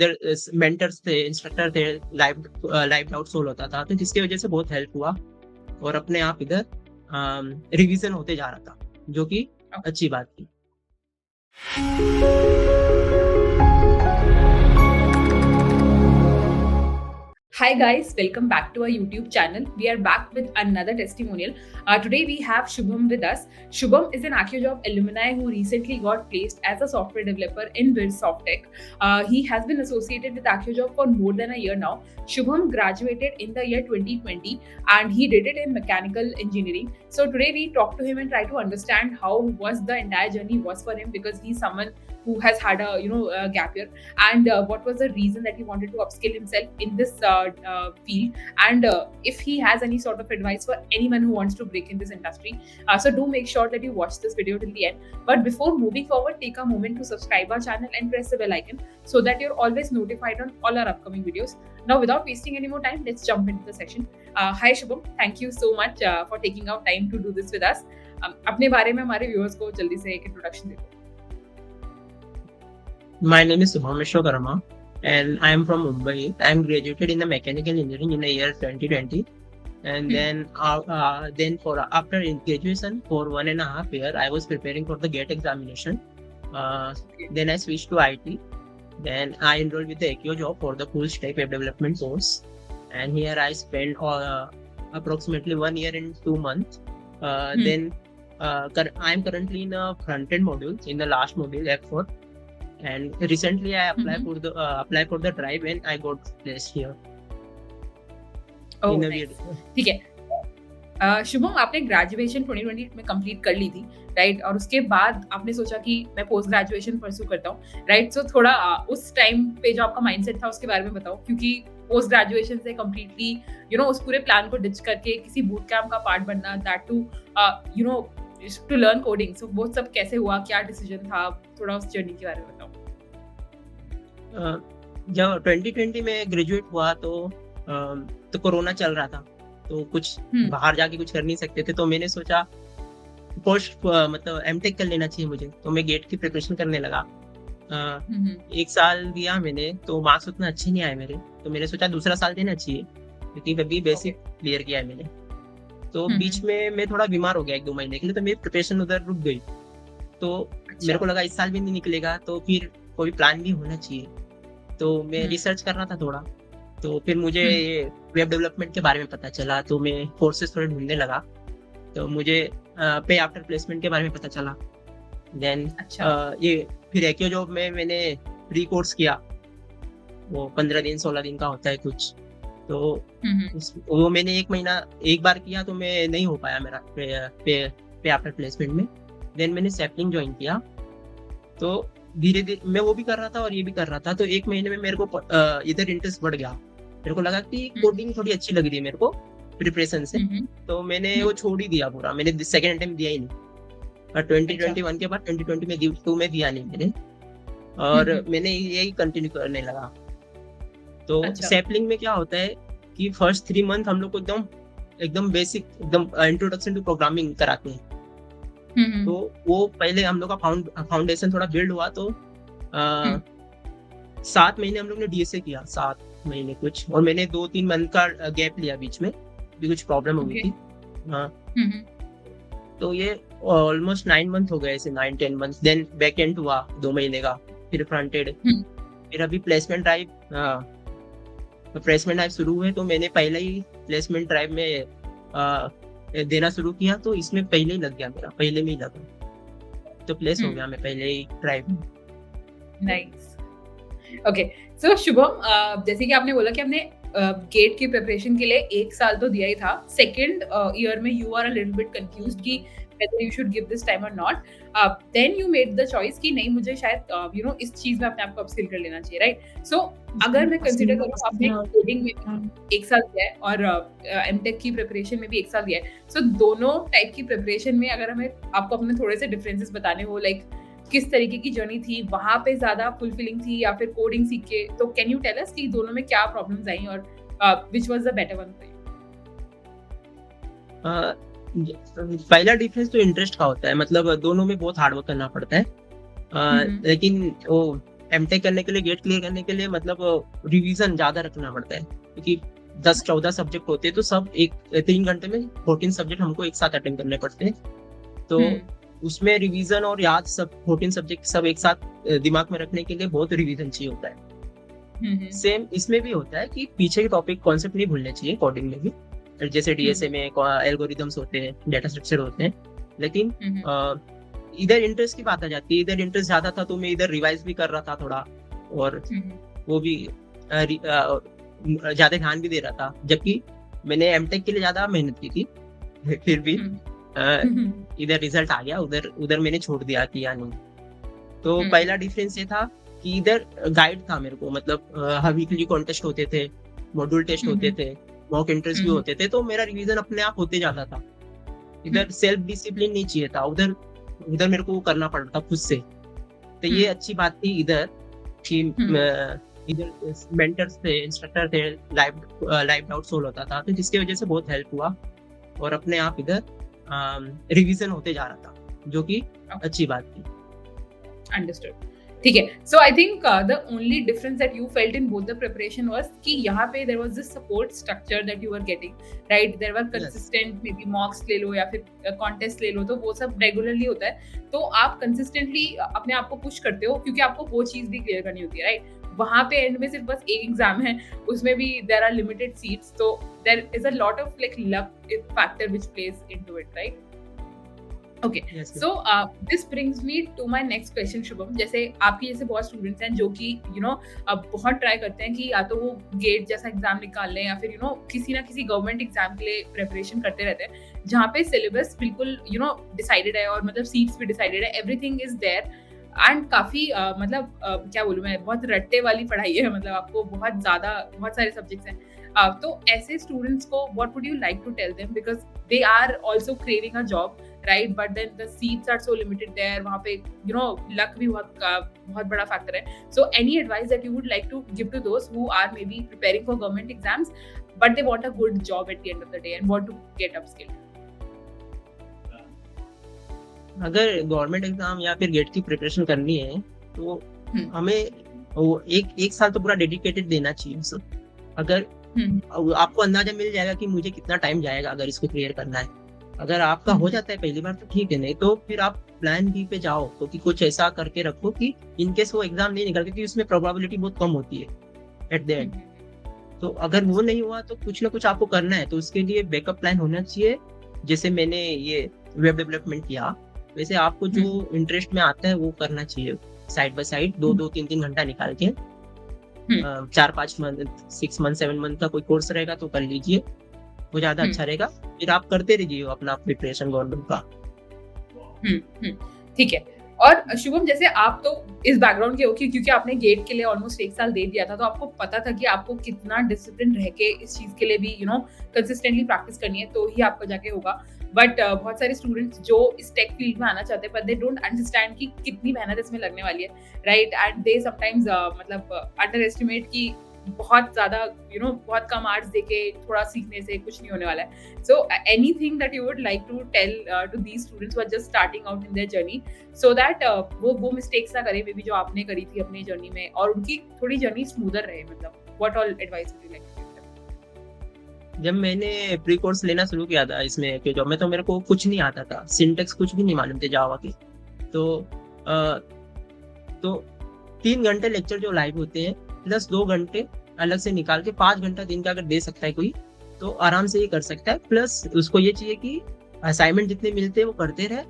इधर मेंटर्स थे, इंस्ट्रक्टर थे, लाइव डाउट सोल्व होता था, तो जिसकी वजह से बहुत हेल्प हुआ और अपने आप इधर रिवीजन होते जा रहा था, जो कि अच्छी बात थी। Hi guys, welcome back to our YouTube channel. We are back with another testimonial. Today we have Shubham with us. Shubham is an AccioJob alumni who recently got placed as a software developer in BuildSoftTech. He has been associated with AccioJob for more than a year now. Shubham graduated in the year 2020 and he did it in mechanical engineering. So today we talk to him and try to understand how was the entire journey was for him, because he's someone who has had a gap year, and what was the reason that he wanted to upskill himself in this field, and if he has any sort of advice for anyone who wants to break in this industry. So do make sure that you watch this video till the end. But before moving forward, take a moment to subscribe our channel and press the bell icon so that you're always notified on all our upcoming videos. Now without wasting any more time, let's jump into the session. Hi Shubham, thank you so much for taking out time to do this with us. अपने बारे में हमारे viewers को जल्दी से एक introduction दे दो. My name is Subham Vishwakarma and I am from Mumbai. I am graduated in the mechanical engineering in the year 2020, and then after graduation for 1.5 years I was preparing for the GATE examination. Then I switched to IT. Then I enrolled with the AccioJob for the full stack web development course, and here I spent approximately 1 year and 2 months. Then I am currently in a front-end module, in the last module F4. And recently I applied for the drive and I got placed here. Oh, nice. ठीक है. शुभम, आपने graduation 2020 में complete कर ली थी, right? और उसके बाद आपने सोचा कि मैं पोस्ट ग्रेजुएशन परस्यू करता हूँ, राइट? सो थोड़ा उस टाइम पे जो आपका माइंडसेट था उसके बारे में बताओ, क्योंकि पोस्ट ग्रेजुएशन से कम्प्लीटली उस पूरे प्लान को डिच करके किसी बूट कैंप का पार्ट बनना, that too to learn coding. So वो सब कैसे हुआ, क्या डिसीजन था, थोड़ा उस जर्नी के बारे में बताओ. जब 2020 में ग्रेजुएट हुआ तो कोरोना चल रहा था, तो कुछ बाहर जाके कुछ कर नहीं सकते थे, तो मैंने सोचा पोस्ट मतलब एमटेक कर लेना चाहिए मुझे, तो मैं गेट की प्रिपरेशन करने लगा. 1 साल दिया मैंने, तो मार्क्स उतना अच्छे नहीं आए मेरे, तो मैंने सोचा दूसरा साल देना चाहिए, क्योंकि अभी बेसिक क्लियर किया है मैंने. तो बीच में मैं थोड़ा बीमार हो गया 1-2 महीने के लिए, तो मेरी प्रिपरेशन उधर रुक गई. तो मेरे को लगा इस साल भी नहीं निकलेगा, तो फिर कोई प्लान भी होना चाहिए. तो मैं रिसर्च कर रहा था थोड़ा, तो फिर मुझे वेब डेवलपमेंट के बारे में पता चला, तो मैं कोर्सेज थोड़े ढूंढने लगा, तो मुझे पे आफ्टर प्लेसमेंट के बारे में पता चला. देन ये फिर AccioJob में मैंने प्री कोर्स किया, वो 15 दिन 16 दिन का होता है कुछ, तो वो मैंने 1 महीना एक बार किया, तो मैं नहीं हो पाया मेरा पे आफ्टर प्लेसमेंट में. देन मैंने सैपलिंग ज्वाइन किया, तो धीरे धीरे मैं वो भी कर रहा था और ये भी कर रहा था, तो 1 महीने में मेरे को इधर इंटरेस्ट बढ़ गया. मेरे को लगा कि कोडिंग थोड़ी अच्छी लग रही है मेरे को प्रिपरेशन से, तो मैंने वो छोड़ ही दिया पूरा. मैंने सेकेंड अटेम्प्ट दिया ही नहीं, और 2021 के बाद 2022 में दिया नहीं मैंने, और मैंने यही कंटिन्यू करने लगा. तो सैपलिंग में क्या होता है कि फर्स्ट 3 मंथ हम लोग को एकदम बेसिक, एकदम इंट्रोडक्शन टू प्रोग्रामिंग कराते हैं. तो वो पहले हम लोग का फाउंडेशन थोड़ा बिल्ड हुआ, तो 7 महीने हम लोग ने DSA किया, 7 महीने कुछ, और मैंने 2-3 मंथ का गैप लिया बीच में, भी कुछ प्रॉब्लम हो गई थी. तो ये ऑलमोस्ट 9 मंथ हो गए, ऐसे 9-10 मंथ. देन बैक एंड हुआ 2 महीने का, फिर फ्रंट एंड, फिर अभी प्लेसमेंट ड्राइव शुरू हुए, तो मैंने पहले ही प्लेसमेंट ड्राइव में देना शुरू किया, तो इसमें पहले ही लग गया मेरा, पहले में ही लगा, तो प्लेस हो गया मैं पहले ही ड्राइव. नाइस. ओके, सो शुभम, जैसे कि आपने बोला कि आपने गेट की प्रिपरेशन के लिए 1 साल तो दिया ही था, सेकेंड ईयर में you are a little bit confused कि whether you should give this time or not. Then you made the choice कि नहीं, मुझे शायद इस चीज में अपने आप को अपस्किल कर लेना चाहिए, राइट? सो अगर मैं कंसीडर करूँ, आपने कोडिंग में 1 साल दिया है और एमटेक की प्रिपरेशन में भी 1 साल दिया है, सो दोनों टाइप की प्रिपरेशन में अगर हमें आपको अपने थोड़े से डिफरेंसेस बताने हो, लाइक किस तरीके की जर्नी थी, वहां पे ज्यादा फुलफिलिंग थी या फिर कोडिंग सीख के, तो कैन यू टेल अस कि दोनों में क्या प्रॉब्लम्स आई और which was the better one for you? पहला डिफरेंस तो इंटरेस्ट का होता है, मतलब दोनों में बहुत हार्ड वर्क करना पड़ता है. लेकिन वो एमटेक करने के लिए, गेट क्लियर करने के लिए मतलब रिवीजन ज़्यादा रखना पड़ता है, क्योंकि 10-14 सब्जेक्ट होते हैं, तो सब 3 घंटे में 14 सब्जेक्ट हमको एक साथ अटेंड करने पड़ते हैं। तो उसमें रिवीजन और याद सब 14 सब्जेक्ट सब एक साथ दिमाग में रखने के लिए बहुत रिवीजन चाहिए होता है। सेम इसमें भी होता है कि पीछे के टॉपिक कॉन्सेप्ट नहीं भूलने चाहिए कोडिंग में भी, जैसे डीएसए में एल्गोरिदम्स होते हैं, डेटा स्ट्रक्चर होते हैं, लेकिन इधर इंटरेस्ट की बात आ जाती है। इधर इंटरेस्ट ज्यादा था तो मैं इधर रिवाइज भी कर रहा था थोड़ा, और वो भी ज्यादा ध्यान भी दे रहा था, जबकि मैंने एमटेक के लिए ज्यादा मेहनत की थी, फिर भी इधर रिजल्ट आ गया, उधर मैंने छोड़ दिया कि या नहीं। तो पहला डिफरेंस ये था कि इधर गाइड था मेरे को, मतलब वीकली कॉन्टेस्ट होते थे, मॉड्यूल टेस्ट होते थे, मॉक इंटरव्यू होते थे, तो मेरा रिवीजन अपने आप होते जाता था। इधर सेल्फ डिसिप्लिन नहीं चाहिए था, उधर मेरे को करना पड़ता खुद से। तो ये अच्छी बात थी इधर कि इधर मेंटर्स थे, इंस्ट्रक्टर थे, लाइव डाउट सोल्व होता था, तो जिसकी वजह से बहुत हेल्प हुआ और अपने आप इधर रिवीजन होते जा रहा था, जो कि अच्छी बात थी। अंडरस्टूड, ठीक है। So I think the only difference that you felt in both the preparation was कि यहाँ पे there was this support structure that you were getting, right? There were consistent, maybe mocks ले लो या फिर contest ले लो, तो वो सब रेगुलरली होता है, तो आप कंसिस्टेंटली अपने आप को पुश करते हो, क्योंकि आपको वो चीज भी क्लियर करनी होती है, राइट? वहाँ पे एंड में सिर्फ बस एक एग्जाम है, उसमें भी देयर आर लिमिटेड सीट्स, तो there is a lot of like luck factor which plays into it, right? Okay, so this brings me to my next question Shubham. जैसे आपकी जैसे बहुत स्टूडेंट्स हैं जो कि अब बहुत ट्राई करते हैं कि या तो वो गेट जैसा एग्जाम निकाल लें या फिर किसी ना किसी गवर्नमेंट एग्जाम के लिए प्रिपरेशन करते रहते हैं, जहाँ पे सिलेबस बिल्कुल डिसाइडेड है और मतलब सीट्स भी डिसाइडेड है, एवरीथिंग इज देयर, एंड काफी मतलब क्या बोलूँ मैं, बहुत रट्टे वाली पढ़ाई है, मतलब आपको बहुत सारे सब्जेक्ट्स हैं। तो ऐसे स्टूडेंट्स को what would you like to tell them, because they are also craving a job, right? But then the seats are so limited there, वहाँ पे लक भी बहुत बड़ा फैक्टर है। So any advice that you would like to give to those who are maybe preparing for government exams but they want a good job at the end of the day and want to gate अपस्किल्ड? अगर government exam या फिर gate की preparation करनी है तो हमें वो एक साल तो पूरा डेडिकेटेड देना चाहिए सब। अगर आपको अंदाजा मिल जाएगा कि मुझे कितना टाइम जाएगा अगर इसको क्लियर करना है, अगर आपका हो जाता है पहली बार तो ठीक है, नहीं तो फिर आप प्लान बी पे जाओ, क्योंकि कुछ ऐसा करके रखो कि इनकेस वो एग्जाम नहीं निकल, क्योंकि उसमें प्रोबेबिलिटी बहुत कम होती है एट द एंड। तो अगर वो नहीं हुआ तो कुछ ना कुछ आपको करना है, तो उसके लिए बैकअप प्लान होना चाहिए। जैसे मैंने ये वेब डेवलपमेंट किया, वैसे आपको जो इंटरेस्ट में आता है वो करना चाहिए, साइड बाय साइड 2-3 घंटा निकाल के 4-5 मंथ, 6 मंथ, 7 मंथ का कोई कोर्स रहेगा तो कर लीजिए, वो ज्यादा अच्छा रहेगा। फिर आप करते रहिए अपना प्रिपरेशन गवर्नमेंट का। ठीक है। और शुभम, जैसे आप तो इस बैकग्राउंड के हो क्योंकि आपने गेट के लिए ऑलमोस्ट 1 साल दे दिया था, तो आपको पता था कि आपको कितना डिसिप्लिन रह के इस चीज के लिए भी कंसिस्टेंटली प्रैक्टिस करनी है, तो ही आपको जाके होगा। बट बहुत सारे स्टूडेंट्स जो इस टेक फील्ड में आना चाहते हैं, बट दे डोंट अंडरस्टैंड कि कितनी मेहनत इसमें लगने वाली है, राइट? एंड दे समटाइम्स मतलब अंडर एस्टिमेट की बहुत ज्यादा बहुत कम आवर्स देके थोड़ा सीखने से कुछ नहीं होने वाला है। So anything that you would like to tell to these students who are just starting out in their journey, so that वो मिस्टेक्स ना करें मे बी जो आपने करी थी अपनी जर्नी में, और उनकी थोड़ी जर्नी स्मूदर रहे, मतलब what all advice would you like? जब मैंने प्री कोर्स लेना शुरू किया था इसमें के जॉब में, तो मेरे को कुछ नहीं आता था, सिंटेक्स कुछ भी नहीं मालूम थे जावा के। तो 3 घंटे लेक्चर जो लाइव होते हैं प्लस 2 घंटे अलग से निकाल के 5 घंटा दिन का अगर दे सकता है कोई तो आराम से ये कर सकता है। प्लस उसको ये चाहिए कि असाइनमेंट जितने मिलते हैं वो करते रहे,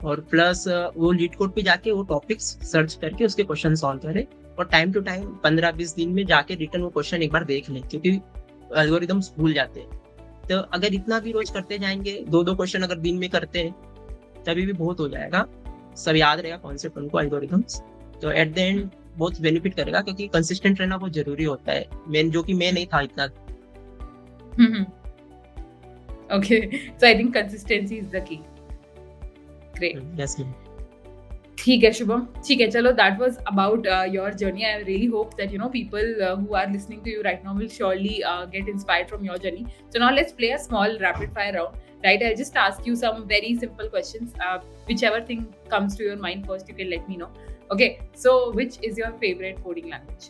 और प्लस वो लीड कोड पे जाके वो टॉपिक्स सर्च करके उसके क्वेश्चन सॉल्व करे, और टाइम टू टाइम 15-20 दिन में जाके रिटर्न वो क्वेश्चन एक बार देख ले, क्योंकि एल्गोरिदम्स भूल जाते हैं। तो अगर इतना भी रोज करते जाएंगे, 2-2 क्वेश्चन अगर दिन में करते हैं, तभी भी बहुत हो जाएगा, सब याद रहेगा कॉन्सेप्ट उनको, एल्गोरिदम्स। तो एट द एंड बहुत बेनिफिट करेगा, क्योंकि कंसिस्टेंट रहना बहुत जरूरी होता है, जो कि मैं नहीं था इतना। Okay, so I think consistency is the key. Great, yes ma'am. ठीक है शुभम, ठीक है, चलो that was about your journey. I really hope that people who are listening to you right now will surely get inspired from your journey. So now let's play a small rapid fire round, right? I'll just ask you some very simple questions, whichever thing comes to your mind first you can let me know. Okay, so which is your favorite coding language?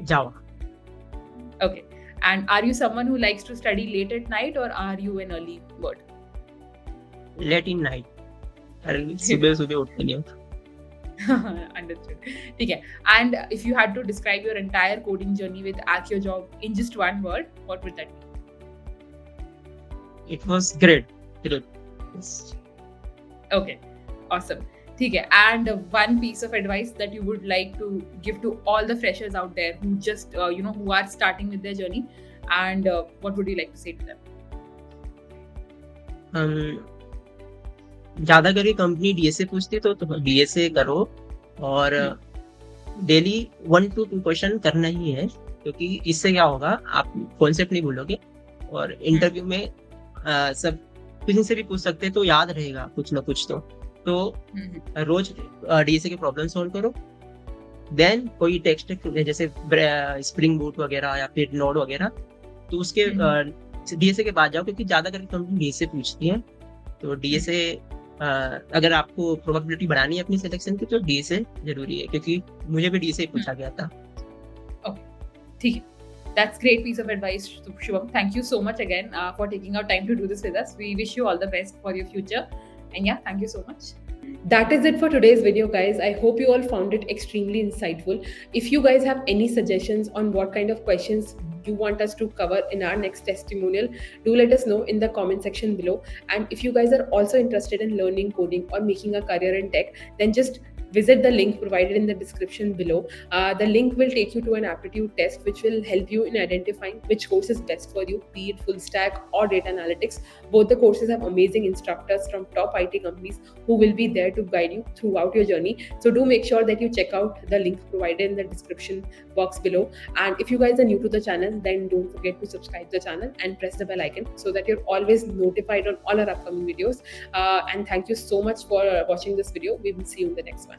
Java. Okay, and are you someone who likes to study late at night or are you an early bird? Late in night. सुबह सुबह उठ के नहीं. Understood. Okay, and if you had to describe your entire coding journey with AccioJob in just one word, what would that be? It was great. Great. Yes. Okay, awesome. Okay, and one piece of advice that you would like to give to all the freshers out there who just who are starting with their journey, and what would you like to say to them? ज़्यादा करके company DSA पूछती तो DSA करो और daily 1 to 2 question करना ही है, क्योंकि इससे क्या होगा, आप कॉन्सेप्ट नहीं भूलोगे और इंटरव्यू में सब किसी से भी पूछ सकते हैं तो याद रहेगा कुछ ना कुछ. तो रोज डीएसए के प्रॉब्लम सॉल्व करो, देन कोई टेक्स्ट जैसे स्प्रिंग बूट वगैरह या फिर नोड वगैरह, तो उसके डीएसए के बाद जाओ, क्योंकि ज़्यादा करके कंपनी डीएसए पूछती है. तो डीएसए अगर आपको प्रोबेबिलिटी बढ़ानी है अपनी सिलेक्शन की तो डीएसए जरूरी है, क्योंकि मुझे भी डीएसए पूछा गया था. ठीक है. That's great piece of advice, Shubham. Thank you so much again for taking out time to do this with us. We wish you all the best for your future. And yeah, thank you so much. That is it for today's video, guys. I hope you all found it extremely insightful. If you guys have any suggestions on what kind of questions you want us to cover in our next testimonial, do let us know in the comment section below. And if you guys are also interested in learning coding or making a career in tech, then just visit the link provided in the description below. The link will take you to an aptitude test, which will help you in identifying which course is best for you, be it full stack or data analytics. Both the courses have amazing instructors from top IT companies who will be there to guide you throughout your journey. So do make sure that you check out the link provided in the description box below. And if you guys are new to the channel, then don't forget to subscribe the channel and press the bell icon so that you're always notified on all our upcoming videos. And thank you so much for watching this video. We will see you in the next one.